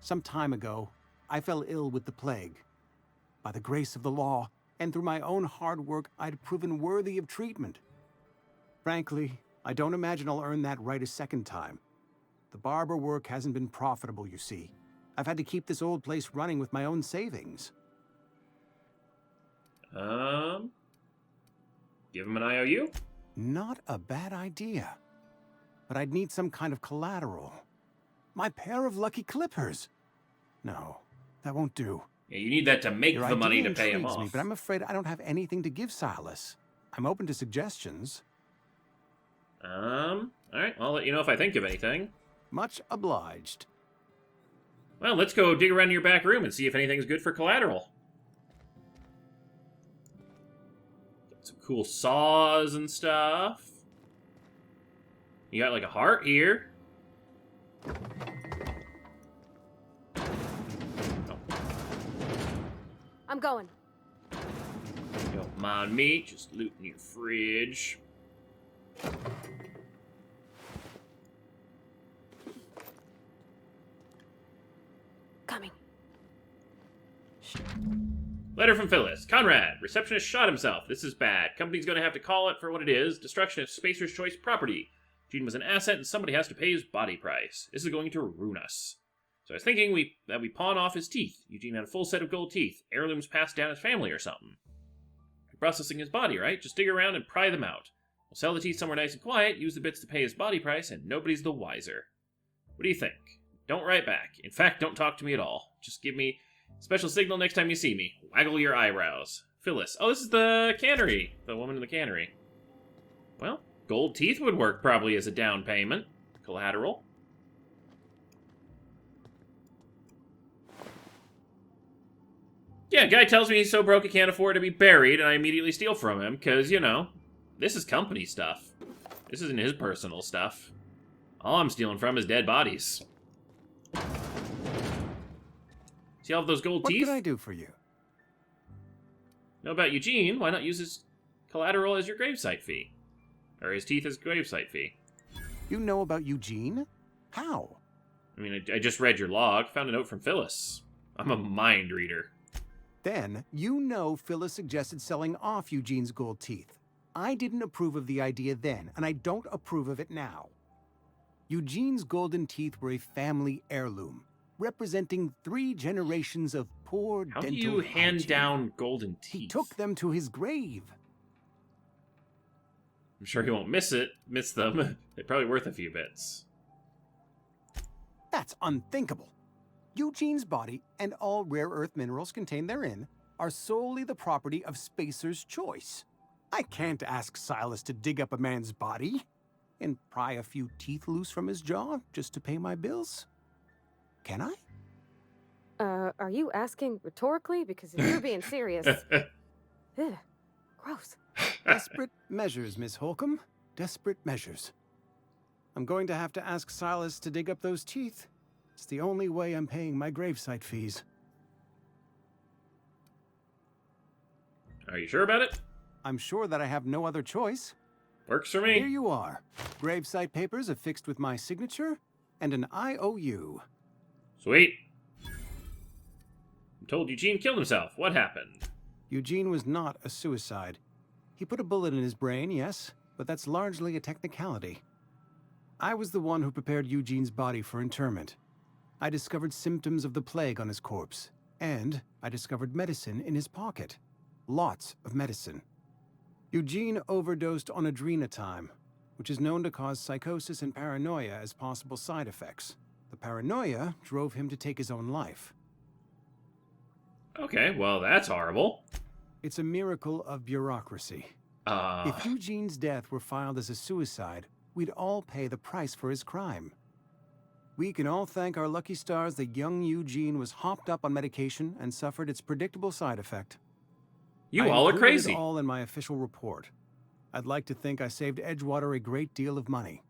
Some time ago, I fell ill with the plague. By the grace of the law, and through my own hard work, I'd proven worthy of treatment. Frankly, I don't imagine I'll earn that right a second time. The barber work hasn't been profitable, you see. I've had to keep this old place running with my own savings. Give him an IOU? Not a bad idea. But I'd need some kind of collateral. My pair of lucky clippers. No, that won't do. Yeah, you need that to make Your the money idea to pay him intrigues off. me, but I'm afraid I don't have anything to give Silas. I'm open to suggestions. Alright, I'll let you know if I think of anything. Much obliged. Well, let's go dig around your back room and see if anything's good for collateral. Got some cool saws and stuff. You got like a heart here. I'm going. Don't mind me, just looting your fridge. Coming. Letter from Phyllis. Conrad, receptionist shot himself. This is bad. Company's gonna have to call it for what it is. Destruction of Spacer's Choice property. Gene was an asset and somebody has to pay his body price. This is going to ruin us. So I was thinking that we pawn off his teeth. Eugene had a full set of gold teeth. Heirlooms passed down his family or something. Processing his body, right? Just dig around and pry them out. We'll sell the teeth somewhere nice and quiet, use the bits to pay his body price, and nobody's the wiser. What do you think? Don't write back. In fact, don't talk to me at all. Just give me a special signal next time you see me. Waggle your eyebrows. Phyllis. Oh, this is the cannery. The woman in the cannery. Well, gold teeth would work probably as a down payment. Collateral. Yeah, guy tells me he's so broke he can't afford to be buried, and I immediately steal from him, because, you know, this is company stuff. This isn't his personal stuff. All I'm stealing from is dead bodies. See all of those gold teeth? What can I do for you? Know about Eugene? Why not use his collateral as your gravesite fee? Or his teeth as gravesite fee? You know about Eugene? How? I mean, I just read your log, found a note from Phyllis. I'm a mind reader. Then, you know Phyllis suggested selling off Eugene's gold teeth. I didn't approve of the idea then, and I don't approve of it now. Eugene's golden teeth were a family heirloom, representing 3 generations of poor dental hygiene. How do you hand down golden teeth? He took them to his grave. I'm sure he won't miss them. They're probably worth a few bits. That's unthinkable. Eugene's body and all rare earth minerals contained therein are solely the property of Spacer's Choice. I can't ask Silas to dig up a man's body and pry a few teeth loose from his jaw just to pay my bills. Can I? Are you asking rhetorically? Because if you're being serious... Ugh, gross. Desperate measures, Miss Holcomb. Desperate measures. I'm going to have to ask Silas to dig up those teeth. It's the only way I'm paying my gravesite fees. Are you sure about it? I'm sure that I have no other choice. Works for me. Here you are. Gravesite papers affixed with my signature and an IOU. Sweet. I'm told Eugene killed himself. What happened? Eugene was not a suicide. He put a bullet in his brain, yes, but that's largely a technicality. I was the one who prepared Eugene's body for interment. I discovered symptoms of the plague on his corpse, and I discovered medicine in his pocket. Lots of medicine. Eugene overdosed on adrenatime, which is known to cause psychosis and paranoia as possible side effects. The paranoia drove him to take his own life. Okay, well, that's horrible. It's a miracle of bureaucracy. If Eugene's death were filed as a suicide, we'd all pay the price for his crime. We can all thank our lucky stars that young Eugene was hopped up on medication and suffered its predictable side effect. You all are crazy. I included it all in my official report. I'd like to think I saved Edgewater a great deal of money.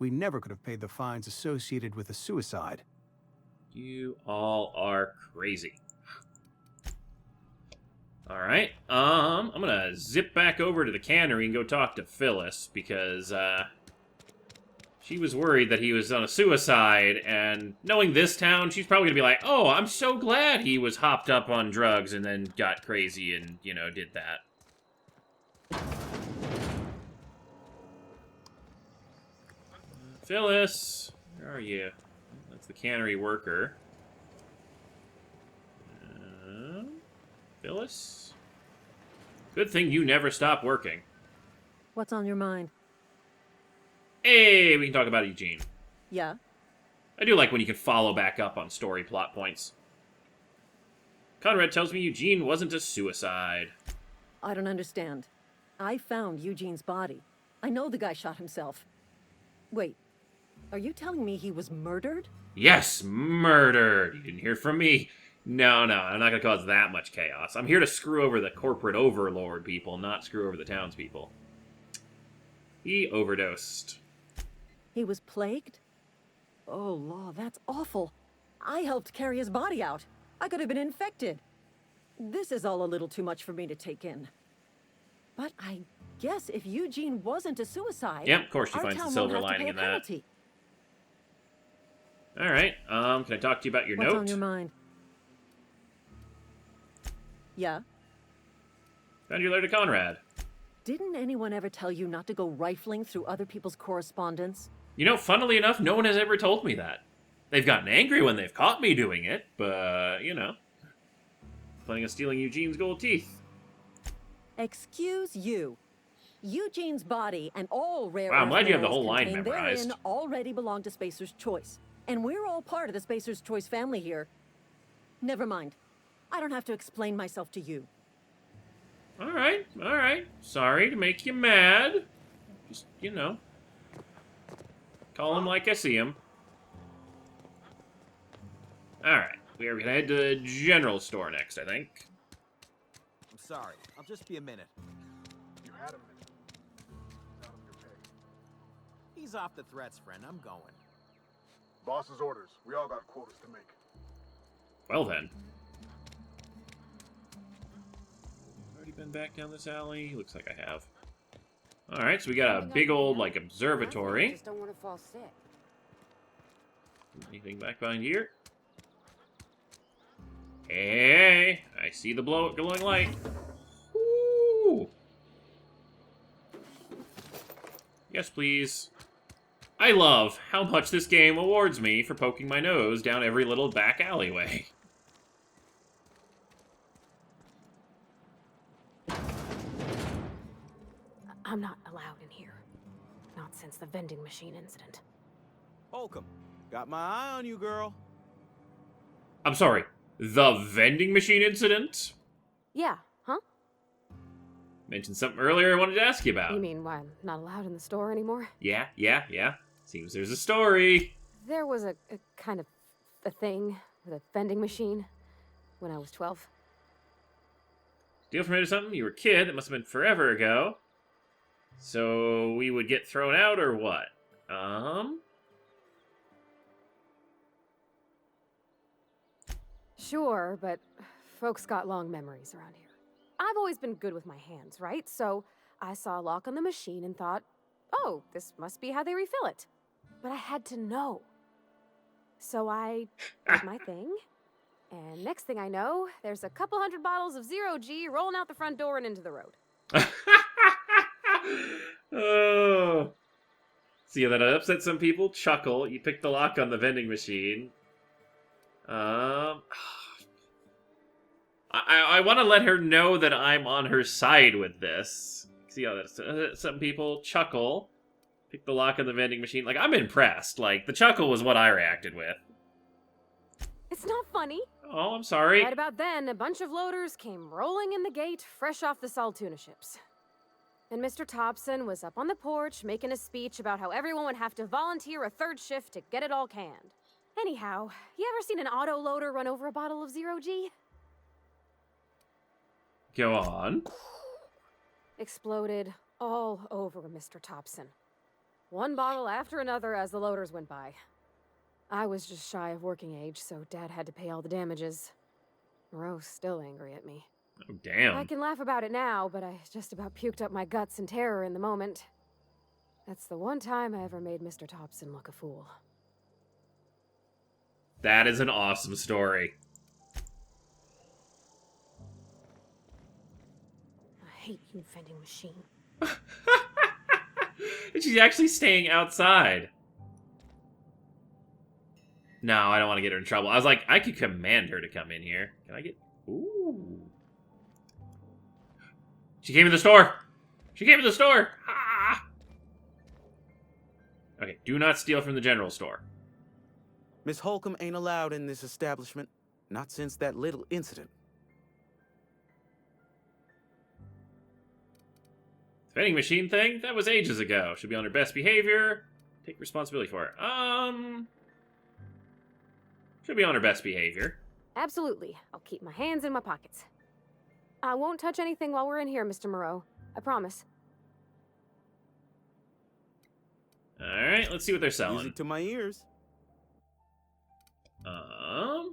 We never could have paid the fines associated with a suicide. You all are crazy. Alright, I'm gonna zip back over to the cannery and go talk to Phyllis, because, she was worried that he was on a suicide, and knowing this town, she's probably gonna be like, oh, I'm so glad he was hopped up on drugs and then got crazy and, you know, did that. Phyllis, where are you? That's the cannery worker. Phyllis? Good thing you never stop working. What's on your mind? Hey, we can talk about Eugene. Yeah? I do like when you can follow back up on story plot points. Conrad tells me Eugene wasn't a suicide. I don't understand. I found Eugene's body. I know the guy shot himself. Wait, are you telling me he was murdered? Yes, murdered. You didn't hear from me. No, I'm not going to cause that much chaos. I'm here to screw over the corporate overlord people, not screw over the townspeople. He overdosed. He was plagued? Oh, law, that's awful. I helped carry his body out. I could have been infected. This is all a little too much for me to take in. But I guess if Eugene wasn't a suicide... Yep, of course she finds the silver lining in that. Alright, can I talk to you about your note? What's on your mind? Yeah? Found your letter to Conrad. Didn't anyone ever tell you not to go rifling through other people's correspondence? You know, funnily enough, no one has ever told me that. They've gotten angry when they've caught me doing it, but, you know. Planning on stealing Eugene's gold teeth. Excuse you. Eugene's body and all rare Wow, I'm glad you have the minerals whole line contained memorized. therein already belong to Spacer's Choice. And we're all part of the Spacer's Choice family here. Never mind. I don't have to explain myself to you. Alright. Sorry to make you mad. Just, you know. Call him like I see him. Alright. We are gonna head to the general store next, I think. I'm sorry. I'll just be a minute. You had a minute. Out of your pay. Ease off the threats, friend. I'm going. Boss's orders. We all got quotas to make. Well then. Already been back down this alley? Looks like I have. Alright, so we got a big old, like, observatory. I just don't want to fall sick. Anything back behind here? Hey, I see the glowing light. Ooh. Yes, please. I love how much this game awards me for poking my nose down every little back alleyway. I'm not allowed in here. Not since the vending machine incident. Holcomb, got my eye on you, girl. I'm sorry, the vending machine incident? Yeah, huh? Mentioned something earlier I wanted to ask you about. You mean why I'm not allowed in the store anymore? Yeah. Seems there's a story. There was a kind of a thing. with a vending machine when I was 12. Steal from it or something? You were a kid. That must have been forever ago. So we would get thrown out or what? Sure, but folks got long memories around here. I've always been good with my hands, right? So I saw a lock on the machine and thought, oh, this must be how they refill it. But I had to know. So I did my thing, and next thing I know, there's a couple hundred bottles of 0G rolling out the front door and into the road. Oh. See, that upset some people. Chuckle. You picked the lock on the vending machine. I want to let her know that I'm on her side with this. See how that's some people chuckle. Pick the lock on the vending machine. Like, I'm impressed. Like, the chuckle was what I reacted with. It's not funny. Oh, I'm sorry. Right about then, a bunch of loaders came rolling in the gate, fresh off the salt tuna ships. And Mr. Thompson was up on the porch making a speech about how everyone would have to volunteer a third shift to get it all canned. Anyhow, you ever seen an auto loader run over a bottle of 0G? Go on. Exploded all over Mr. Thompson. One bottle after another as the loaders went by. I was just shy of working age, so Dad had to pay all the damages. Moreau's still angry at me. Oh, damn. I can laugh about it now, but I just about puked up my guts in terror in the moment. That's the one time I ever made Mr. Thompson look a fool. That is an awesome story. I hate you, vending machine. And she's actually staying outside. No, I don't want to get her in trouble. I was like, I could command her to come in here. Can I get... Ooh. She came in the store! She came in the store! Ah! Okay, do not steal from the general store. Miss Holcomb ain't allowed in this establishment. Not since that little incident. The vending machine thing? That was ages ago. Should be on her best behavior. Take responsibility for it. Should be on her best behavior. Absolutely. I'll keep my hands in my pockets. I won't touch anything while we're in here, Mr. Moreau. I promise. Alright, let's see what they're selling. Music to my ears.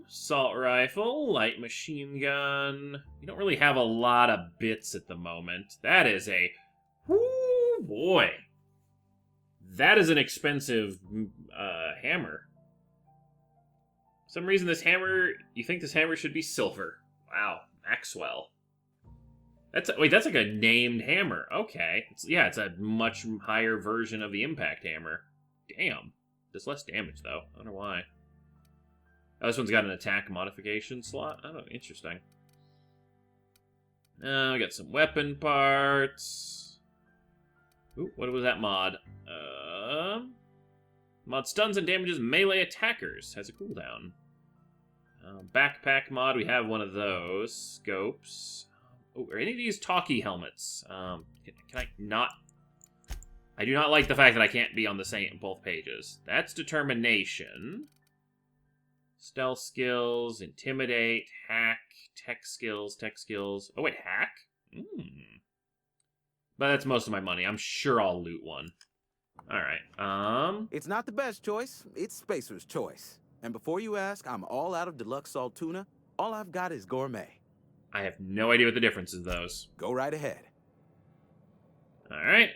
Assault rifle, light machine gun. You don't really have a lot of bits at the moment. That is a... Whoo, boy. That is an expensive hammer. For some reason this hammer... You think this hammer should be silver. Wow, Maxwell. That's like a named hammer. Okay. It's a much higher version of the impact hammer. Damn. Does less damage, though. I don't know why. Oh, this one's got an attack modification slot. Oh, interesting. We got some weapon parts. Ooh, what was that mod? Mod stuns and damages melee attackers. Has a cooldown. Backpack mod, we have one of those. Scopes. Oh, are any of these talkie helmets? Can I not... I do not like the fact that I can't be on the same both pages. That's determination. Stealth skills, intimidate, hack, tech skills. Oh wait, hack? But that's most of my money. I'm sure I'll loot one. Alright, It's not the best choice. It's Spacer's choice. And before you ask, I'm all out of deluxe salt tuna. All I've got is gourmet. I have no idea what the difference is, those. Go right ahead. Alright.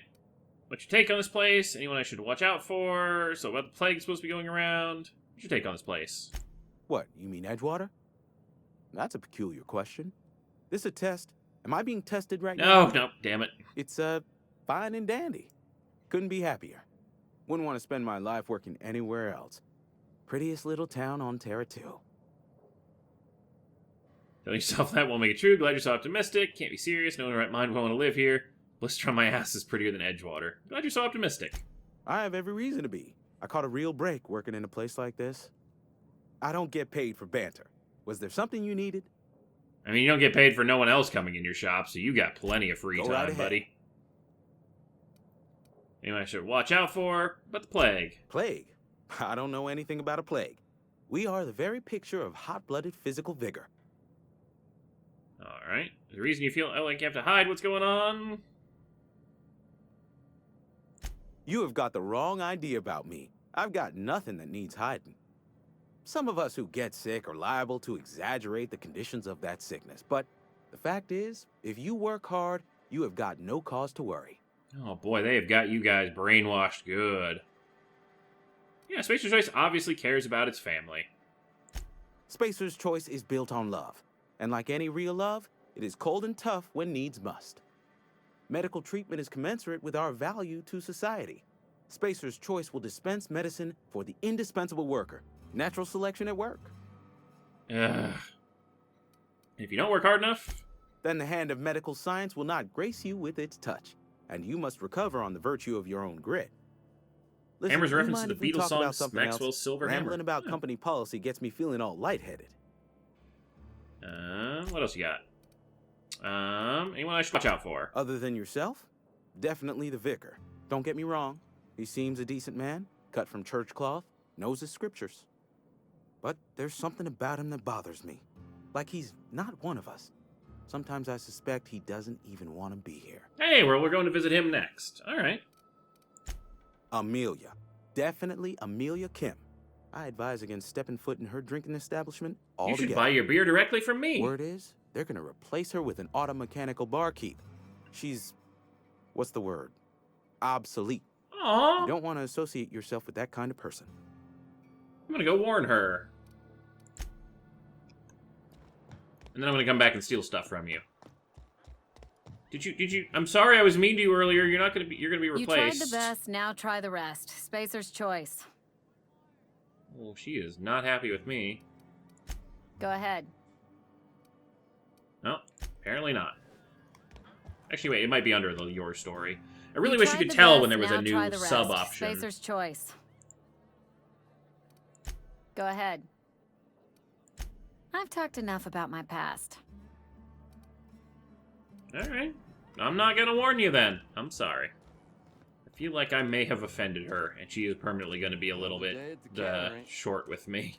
What's your take on this place? Anyone I should watch out for? So what the plague's supposed to be going around? What's your take on this place? What, you mean Edgewater? That's a peculiar question. This a test? Am I being tested right now? No, damn it. It's, fine and dandy. Couldn't be happier. Wouldn't want to spend my life working anywhere else. Prettiest little town on Terra 2. Telling yourself that won't make it true. Glad you're so optimistic. Can't be serious. No one in their right mind will want to live here. Blister on my ass is prettier than Edgewater. Glad you're so optimistic. I have every reason to be. I caught a real break working in a place like this. I don't get paid for banter. Was there something you needed? I mean, you don't get paid for no one else coming in your shop, so you got plenty of free Go time, right ahead. buddy. Anyone I should watch out for? But the plague. Plague? I don't know anything about a plague. We are the very picture of hot-blooded physical vigor. Alright. The reason you feel like you have to hide what's going on? You have got the wrong idea about me. I've got nothing that needs hiding. Some of us who get sick are liable to exaggerate the conditions of that sickness, but the fact is, if you work hard, you have got no cause to worry. Oh boy, they have got you guys brainwashed good. Yeah, Spacer's Choice obviously cares about its family. Spacer's Choice is built on love, and like any real love, it is cold and tough when needs must. Medical treatment is commensurate with our value to society. Spacer's Choice will dispense medicine for the indispensable worker. Natural selection at work. Ugh. If you don't work hard enough, then the hand of medical science will not grace you with its touch, and you must recover on the virtue of your own grit. Listen, Hammer's do you reference to mind the if we Beatles talk about song something else? Maxwell's Silver Hammer. Rambling about company policy gets me feeling all lightheaded. What else you got? Anyone I should watch out for? Other than yourself? Definitely the vicar. Don't get me wrong. He seems a decent man, cut from church cloth, knows his scriptures. But there's something about him that bothers me. Like he's not one of us. Sometimes I suspect he doesn't even want to be here. Hey, we're going to visit him next. All right. Amelia. Definitely Amelia Kim. I advise against stepping foot in her drinking establishment altogether. You should buy your beer directly from me. Word is, they're going to replace her with an automechanical barkeep. She's... what's the word? Obsolete. Aww. You don't want to associate yourself with that kind of person. I'm going to go warn her. And then I'm going to come back and steal stuff from you. Did you... I'm sorry I was mean to you earlier. You're going to be replaced. You tried the best, now try the rest. Spacer's Choice. Well, she is not happy with me. Go ahead. No, apparently not. Actually, wait, it might be under the your story. I really wish you could tell when there was a new sub option. Spacer's Choice. Go ahead. I've talked enough about my past. Alright. I'm not gonna warn you then. I'm sorry. I feel like I may have offended her, and she is permanently gonna be a little bit short with me.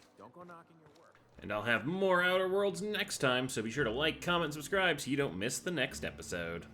And I'll have more Outer Worlds next time, so be sure to like, comment, and subscribe so you don't miss the next episode.